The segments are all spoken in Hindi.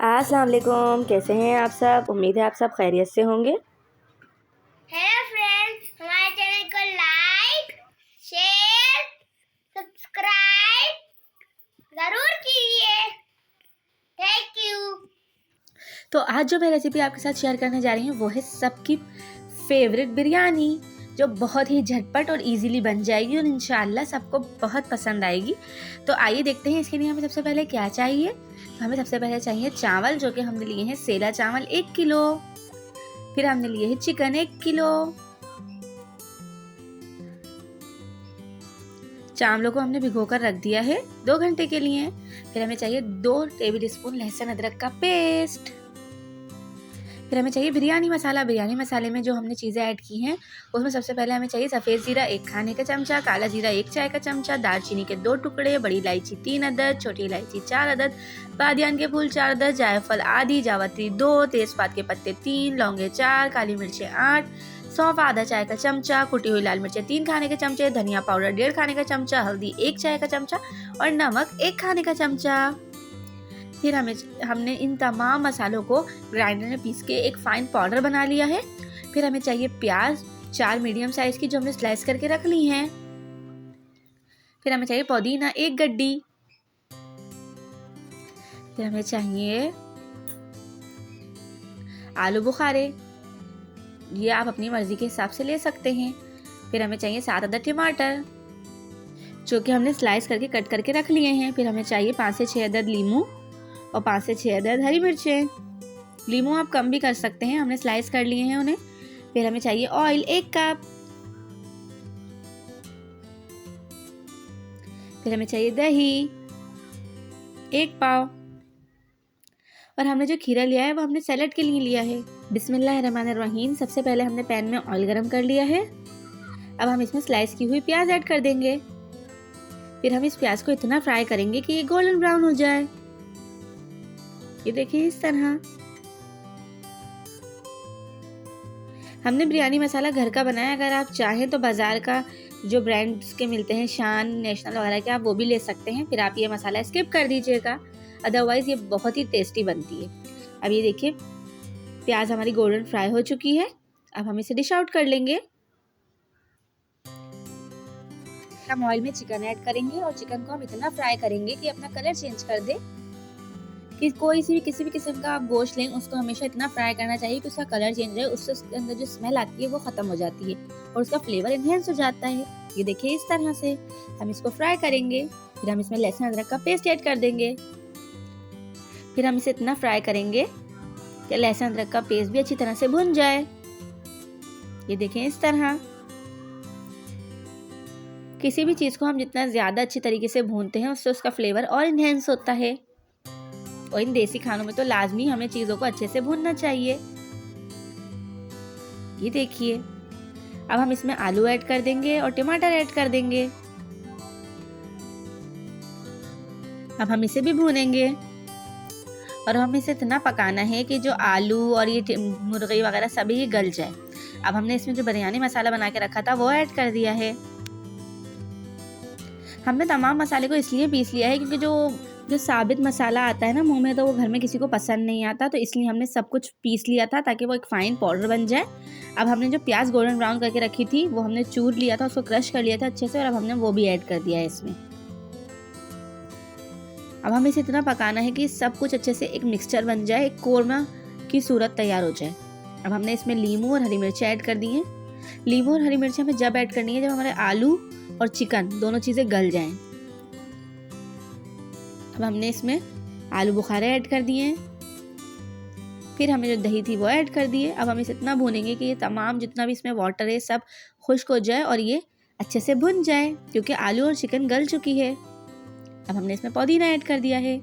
अस्सलाम वालेकुम, कैसे हैं आप सब। उम्मीद है आप सब खैरियत से होंगे। हेलो फ्रेंड्स, हमारे चैनल को लाइक, शेयर, सब्सक्राइब जरूर कीजिए। Thank you. तो आज जो मैं रेसिपी आपके साथ शेयर करने जा रही हूँ वो है सबकी फेवरेट बिरयानी, जो बहुत ही झटपट और इजीली बन जाएगी और इंशाल्लाह सबको बहुत पसंद आएगी। तो आइए देखते हैं इसके लिए हमें सबसे पहले क्या चाहिए। तो हमें सबसे पहले चाहिए चावल, जो कि हमने लिए हैं सेला चावल 1 किलो। फिर हमने लिए हैं चिकन 1 किलो। चावलों को हमने भिगोकर रख दिया है 2 घंटे के लिए। फिर हमें चाहिए 2 टेबल स्पून लहसुन अदरक का पेस्ट। फिर हमें चाहिए बिरयानी मसाला। बिरयानी मसाले में जो हमने चीज़ें ऐड की हैं उसमें सबसे पहले हमें चाहिए सफ़ेद ज़ीरा 1 खाने का चमचा, काला ज़ीरा 1 चाय का चमचा, दालचीनी के 2 टुकड़े, बड़ी इलायची 3 अदद, छोटी इलायची 4 अदद, बादियान के फूल 4 अदद, जायफल आधी, जावित्री 2, तेज़पात के पत्ते 3, लौंगे 4, काली मिर्चें 8, सौंफ आधा चाय का चमचा, कुटी हुई लाल मिर्चें 3 खाने के चमचे, धनिया पाउडर 1.5 खाने का चमचा, हल्दी 1 चाय का चमचा और नमक 1 खाने का चमचा। फिर हमने इन तमाम मसालों को ग्राइंडर में पीस के एक फाइन पाउडर बना लिया है। फिर हमें चाहिए प्याज 4 मीडियम साइज की, जो हमने स्लाइस करके रख ली हैं। फिर हमें चाहिए पुदीना 1 गड्डी। फिर हमें चाहिए आलू बुखारे, ये आप अपनी मर्जी के हिसाब से ले सकते हैं। फिर हमें चाहिए 7 अदद टमाटर, जो कि हमने स्लाइस करके कट करके रख लिए हैं। फिर हमें चाहिए 5 से 6 अदद लीमू और 5 से 6 अदद हरी मिर्चें। लीमू आप कम भी कर सकते हैं, हमने स्लाइस कर लिए हैं उन्हें। फिर हमें चाहिए ऑयल 1 कप। फिर हमें चाहिए दही 1 पाव। और हमने जो खीरा लिया है वो हमने सैलेड के लिए लिया है। बिस्मिल्लाहिर्रहमानिर्रहीम। सबसे पहले हमने पैन में ऑयल गरम कर लिया है। अब हम इसमें स्लाइस की हुई प्याज ऐड कर देंगे। फिर हम इस प्याज को इतना फ्राई करेंगे कि ये गोल्डन ब्राउन हो जाए। ये देखिए इस तरह। हमने बिरयानी मसाला घर का बनाया, अगर आप चाहें तो बाज़ार का जो ब्रांड्स के मिलते हैं, शान, नेशनल वगैरह के, आप वो भी ले सकते हैं। फिर आप ये मसाला स्किप कर दीजिएगा, अदरवाइज़ ये बहुत ही टेस्टी बनती है। अब ये देखिए प्याज हमारी गोल्डन फ्राई हो चुकी है। अब हम इसे डिश आउट कर लेंगे। हम ऑयल में चिकन ऐड करेंगे और चिकन को हम इतना फ्राई करेंगे कि अपना कलर चेंज कर दे। कि किसी भी किस्म का आप गोश्त लें, उसको हमेशा इतना फ्राई करना चाहिए कि उसका कलर चेंज हो, उससे उसके अंदर जो स्मेल आती है वो ख़त्म हो जाती है और उसका फ्लेवर इन्हेंस हो जाता है। ये देखिए इस तरह से हम इसको फ्राई करेंगे। फिर हम इसमें लहसुन अदरक का पेस्ट ऐड कर देंगे। फिर हम इसे इतना फ्राई करेंगे कि लहसुन अदरक का पेस्ट भी अच्छी तरह से भुन जाए। ये देखें इस तरह। किसी भी चीज़ को हम जितना ज़्यादा अच्छी तरीके से भूनते हैं, उससे उसका फ्लेवर और इन्हेंस होता है। और इन देसी खानों में तो लाजमी हमें चीज़ों को अच्छे से भूनना चाहिए। ये देखिए अब हम इसमें आलू ऐड कर देंगे और टमाटर ऐड कर देंगे। अब हम इसे भी भूनेंगे और हम इसे इतना पकाना है कि जो आलू और ये मुर्गी वगैरह सभी गल जाए। अब हमने इसमें जो बिरयानी मसाला बना के रखा था वो ऐड कर दिया है। हमने तमाम मसाले को इसलिए पीस लिया है क्योंकि जो साबित मसाला आता है ना मुंह में, तो वो घर में किसी को पसंद नहीं आता, तो इसलिए हमने सब कुछ पीस लिया था ताकि वो एक फाइन पाउडर बन जाए। अब हमने जो प्याज गोल्डन ब्राउन करके रखी थी वो हमने चूर लिया था, उसको क्रश कर लिया था अच्छे से, और अब हमने वो भी ऐड कर दिया है इसमें। अब हमें इसे इतना पकाना है कि सब कुछ अच्छे से एक मिक्सचर बन जाए, एक कोरमा की सूरत तैयार हो जाए। अब हमने इसमें लीमू और हरी मिर्चें ऐड कर दी हैं। लीमू और हरी मिर्चें हमें जब ऐड करनी है जब हमारे आलू और चिकन दोनों चीज़ें गल जाएं। अब हमने इसमें आलू बुखारे ऐड कर दिए हैं। फिर हमें जो दही थी वो ऐड कर दिए। अब हम इसे इतना भूनेंगे कि ये तमाम जितना भी इसमें वाटर है सब खुश्क हो जाए और ये अच्छे से भुन जाए, क्योंकि आलू और चिकन गल चुकी है। अब हमने इसमें पुदीना ऐड कर दिया है।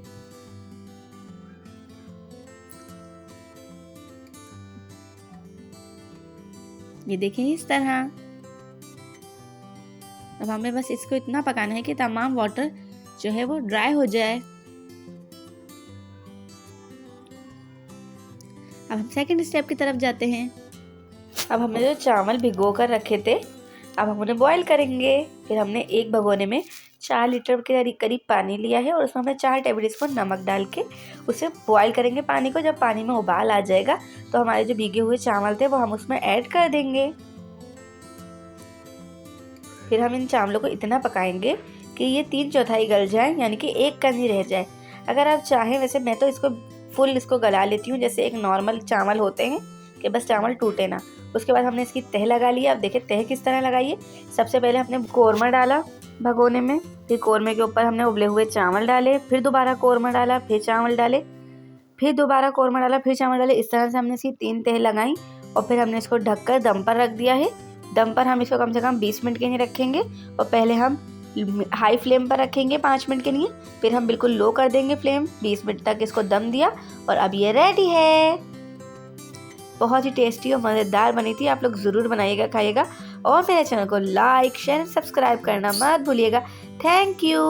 ये देखें इस तरह। अब हमें बस इसको इतना पकाना है कि तमाम वाटर जो है वो ड्राई हो जाए। अब हम सेकंड स्टेप की तरफ जाते हैं। अब हमने जो चावल भिगो कर रखे थे अब हम उन्हें बॉईल करेंगे। फिर हमने एक भगोने में 4 लीटर के करीब पानी लिया है और उसमें हमने 4 टेबल स्पून नमक डाल के उसे बॉईल करेंगे पानी को। जब पानी में उबाल आ जाएगा तो हमारे जो भीगे हुए चावल थे वो हम उसमें ऐड कर देंगे। फिर हम इन चावलों को इतना पकाएंगे कि ये 3/4 गल जाए, यानी कि एक कनी रह जाए। अगर आप चाहें, वैसे मैं तो इसको गला लेती हूँ जैसे एक नॉर्मल चावल होते हैं कि बस चावल टूटे ना। उसके बाद हमने इसकी तह लगा लिया। आप देखिए तह किस तरह लगाइए। सबसे पहले हमने कोरमा डाला भगोने में, फिर कोरमे के ऊपर हमने उबले हुए चावल डाले, फिर दोबारा कोरमा डाला, फिर चावल डाले, फिर दोबारा कोरमा डाला, फिर चावल डाले। इस तरह से हमने इसकी 3 तह लगाई और फिर हमने इसको ढककर दम पर रख दिया है। दम पर हम इसको कम से कम 20 मिनट के लिए रखेंगे और पहले हम हाई फ्लेम पर रखेंगे 5 मिनट के लिए, फिर हम बिल्कुल लो कर देंगे फ्लेम। 20 मिनट तक इसको दम दिया और अब ये रेडी है। बहुत ही टेस्टी और मज़ेदार बनी थी। आप लोग ज़रूर बनाइएगा, खाइएगा और मेरे चैनल को लाइक शेयर सब्सक्राइब करना मत भूलिएगा। Thank you.